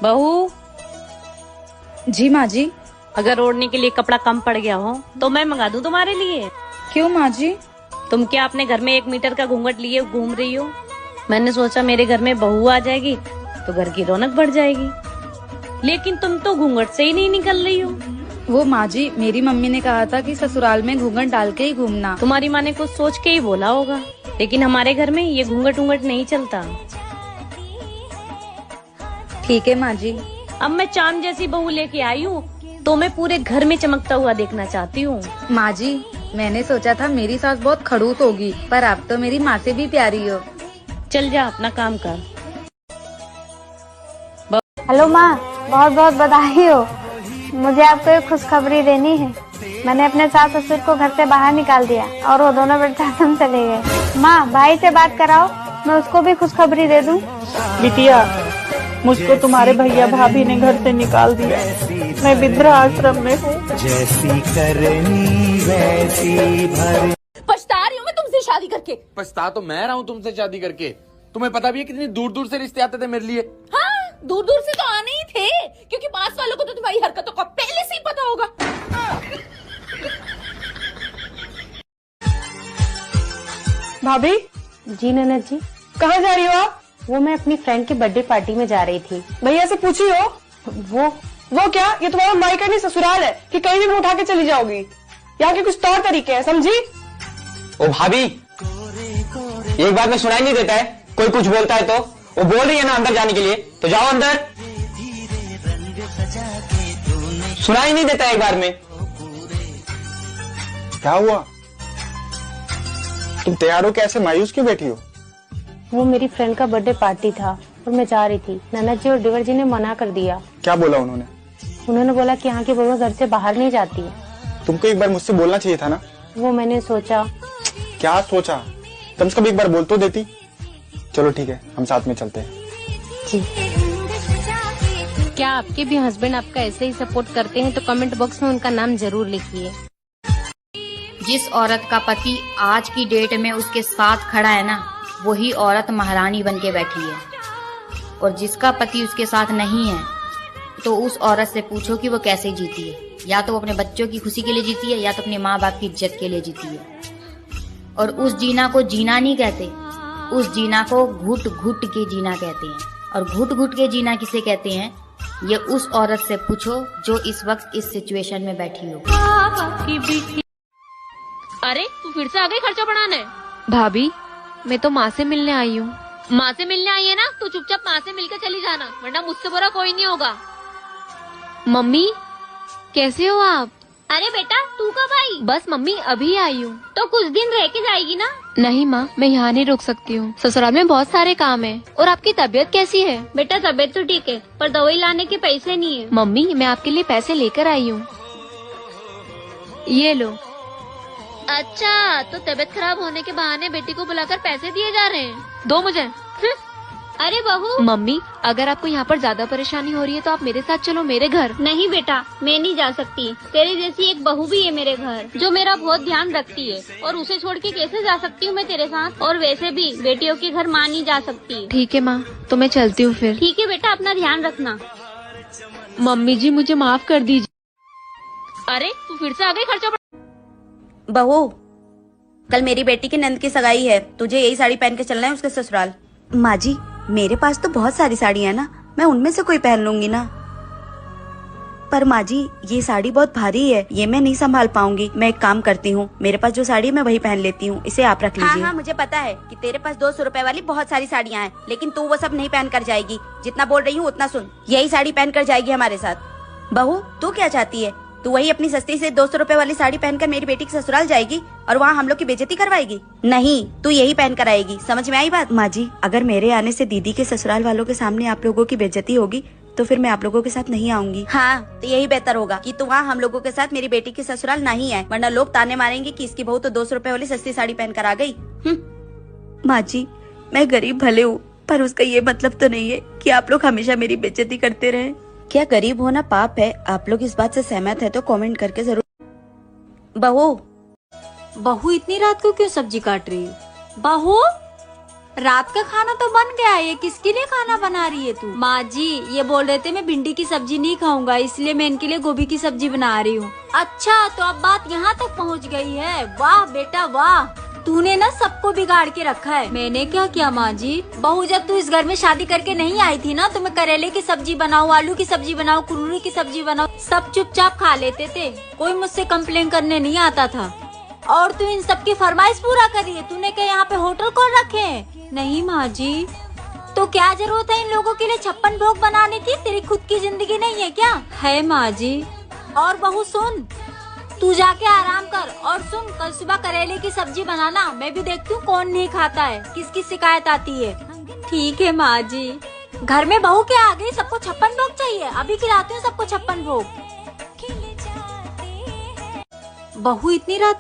बहू। जी माँ जी। अगर ओढ़ने के लिए कपड़ा कम पड़ गया हो तो मैं मंगा दूं तुम्हारे लिए। क्यों माँ जी? तुम क्या अपने घर में 1 मीटर का घूंघट लिए घूम रही हो? मैंने सोचा मेरे घर में बहू आ जाएगी तो घर की रौनक बढ़ जाएगी, लेकिन तुम तो घूंघट से ही नहीं निकल रही हो। वो माँ जी, मेरी मम्मी ने कहा था कि ससुराल में घूंघट डाल के ही घूमना। तुम्हारी माँ ने कुछ सोच के ही बोला होगा, लेकिन हमारे घर में ये घूंघट उंघट नहीं चलता। ठीक है माँ जी। अब मैं चांद जैसी बहू लेके आई हूँ तो मैं पूरे घर में चमकता हुआ देखना चाहती हूँ। माँ जी, मैंने सोचा था मेरी सास बहुत खड़ूस होगी, पर आप तो मेरी माँ से भी प्यारी हो। चल जा अपना काम कर। हेलो माँ, बहुत बहुत बधाई हो। मुझे आपको एक खुशखबरी देनी है। मैंने अपने सास ससुर को घर से बाहर निकाल दिया और वो दोनों वृद्धाश्रम चले गए। माँ, भाई से बात कराओ, मैं उसको भी खुशखबरी दे दूँ। बिटिया, मुझको तुम्हारे भैया भाभी ने घर से निकाल दिया। मैं वृद्धाश्रम में हूँ। जैसी करनी वैसी भर। पछता रही हूँ मैं तुमसे शादी करके। पछता तो मैं रहा हूँ तुमसे शादी करके। तुम्हें पता भी है कितनी दूर दूर से रिश्ते आते थे मेरे लिए। हाँ, दूर दूर से तो आने ही थे, क्योंकि पास वालों को तो तुम्हारी हरकतों का पहले से ही पता होगा। भाभी। जी ननद जी। कहाँ जा रही हो आप? वो मैं अपनी फ्रेंड की बर्थडे पार्टी में जा रही थी। भैया से पूछी हो? वो क्या? ये तुम्हारा मायका नहीं ससुराल है कि कहीं भी उठा के चली जाओगी। यहाँ के कुछ तौर तरीके हैं, समझी? ओ भाभी, एक बात में सुनाई नहीं देता है? कोई कुछ बोलता है तो वो बोल रही है ना अंदर जाने के लिए, तो जाओ अंदर। सुनाई नहीं देता एक बार में? क्या हुआ? तुम तैयार हो, कैसे मायूस क्यों बैठी हो? वो मेरी फ्रेंड का बर्थडे पार्टी था और मैं जा रही थी। ननद जी और देवर जी ने मना कर दिया। क्या बोला उन्होंने? उन्होंने बोला कि यहाँ की बहू घर से बाहर नहीं जाती है। तुमको एक बार मुझसे बोलना चाहिए था ना। वो मैंने सोचा। क्या सोचा? कम से कम एक बार बोल तो देती। चलो ठीक है, हम साथ में चलते हैं। जी। क्या आपके भी हस्बैंड आपका ऐसे ही सपोर्ट करते हैं तो कमेंट बॉक्स में उनका नाम जरूर लिखिए। जिस औरत का पति आज की डेट में उसके साथ खड़ा है ना, वही औरत महारानी बन के बैठी है। और जिसका पति उसके साथ नहीं है तो उस औरत से पूछो कि वो कैसे जीती है। या तो वो अपने बच्चों की खुशी के लिए जीती है, या तो अपने माँ बाप की इज्जत के लिए जीती है। और उस जीना को जीना नहीं कहते, उस जीना को घुट घुट के जीना कहते हैं। और घुट घुट के जीना किसे कहते हैं, ये उस औरत से पूछो जो इस वक्त इस सिचुएशन में बैठी हो। अरे तू फिर से आ गई खर्चा बढ़ाने? भाभी, मैं तो माँ से मिलने आई हूँ। माँ से मिलने आई है ना, तो चुपचाप माँ से मिलकर चली जाना, वरना मुझसे बुरा कोई नहीं होगा। मम्मी, कैसे हो आप? अरे बेटा, तू कब आई? बस मम्मी अभी आई हूँ। तो कुछ दिन रह के जाएगी ना? नहीं माँ, मैं यहाँ नहीं रुक सकती हूँ। ससुराल में बहुत सारे काम है। और आपकी तबीयत कैसी है? बेटा तबीयत तो ठीक है, पर दवाई लाने के पैसे नहीं है। मम्मी, मैं आपके लिए पैसे लेकर आई हूँ, ये लो। अच्छा, तो तबीयत खराब होने के बहाने बेटी को बुलाकर पैसे दिए जा रहे हैं? दो मुझे। अरे बहू। मम्मी, अगर आपको यहाँ पर ज्यादा परेशानी हो रही है तो आप मेरे साथ चलो मेरे घर। नहीं बेटा, मैं नहीं जा सकती। तेरे जैसी एक बहू भी है मेरे घर, जो मेरा बहुत ध्यान रखती है, और उसे छोड़ के कैसे जा सकती हूँ मैं तेरे साथ? और वैसे भी बेटियों के घर माँ नहीं जा सकती। ठीक है माँ, तो मैं चलती हूँ फिर। ठीक है बेटा, अपना ध्यान रखना। मम्मी जी, मुझे माफ कर दीजिए। अरे तू फिर से आ गई खर्चा। बहू, कल मेरी बेटी की नंद की सगाई है, तुझे यही साड़ी पहन के चलना है उसके ससुराल। माँ जी, मेरे पास तो बहुत सारी साड़ियाँ हैं ना, मैं उनमें से कोई पहन लूंगी ना। पर माँ जी, ये साड़ी बहुत भारी है, ये मैं नहीं संभाल पाऊंगी। मैं एक काम करती हूँ, मेरे पास जो साड़ी है मैं वही पहन लेती हूँ, इसे आप रख लीजिए। हाँ, मुझे पता है कि तेरे पास 200 रुपए वाली बहुत सारी साड़ियाँ हैं, लेकिन तू वो सब नहीं पहन कर जाएगी। जितना बोल रही हूँ उतना सुन, यही साड़ी पहन कर जाएगी हमारे साथ। बहू, तू क्या चाहती है? तू वही अपनी सस्ती से 200 रुपए वाली साड़ी पहनकर मेरी बेटी के ससुराल जाएगी और वहाँ हम लोग की बेइज्जती करवाएगी? नहीं, तू यही पहन कर आएगी। समझ में आई बात? माँ जी, अगर मेरे आने से दीदी के ससुराल वालों के सामने आप लोगों की बेइज्जती होगी तो फिर मैं आप लोगों के साथ नहीं आऊंगी। हाँ, तो यही बेहतर होगा कि तू वहाँ हम लोगों के साथ मेरी बेटी के ससुराल नहीं आए, वरना लोग ताने मारेंगे कि इसकी बहू तो 200 रुपए वाली सस्ती साड़ी पहन कर आ गई। माँ जी, मैं गरीब भले हूँ, पर उसका ये मतलब तो नहीं है कि आप लोग हमेशा मेरी बेइज्जती करते रहें। क्या गरीब होना पाप है? आप लोग इस बात से सहमत है तो कमेंट करके जरूर। बहू, बहू इतनी रात को क्यों सब्जी काट रही है? बहू, रात का खाना तो बन गया है, ये किसके लिए खाना बना रही है तू? माँ जी ये बोल रहे थे मैं भिंडी की सब्जी नहीं खाऊंगा, इसलिए मैं इनके लिए गोभी की सब्जी बना रही हूँ। अच्छा तो अब बात यहाँ तक पहुँच गई है। वाह बेटा वाह, तूने ना सबको बिगाड़ के रखा है। मैंने क्या किया माँ जी? बहू जब तू इस घर में शादी करके नहीं आई थी ना, तो मैं करेले की सब्जी बनाऊँ, आलू की सब्जी बनाऊँ, कुरमुरी की सब्जी बनाऊँ, सब चुपचाप खा लेते थे, कोई मुझसे कंप्लेन करने नहीं आता था। और तू इन सबकी फरमाइश पूरा कर रही है। तूने क्या यहाँ पे होटल खोल रखे हैं? नहीं माँ जी। तो क्या जरूरत है इन लोगों के लिए 56 भोग बनाने की? तेरी खुद की जिंदगी नहीं है क्या? है माँ जी। और बहू सुन, तू जाके आराम कर और सुन, कल सुबह करेले की सब्जी बनाना, मैं भी देखती हूँ कौन नहीं खाता है, किसकी शिकायत आती है। ठीक है माँ जी। घर में बहू के आ गई, सबको 56 भोग चाहिए, अभी खिलाती हूँ सबको 56 भोग। बहू इतनी रात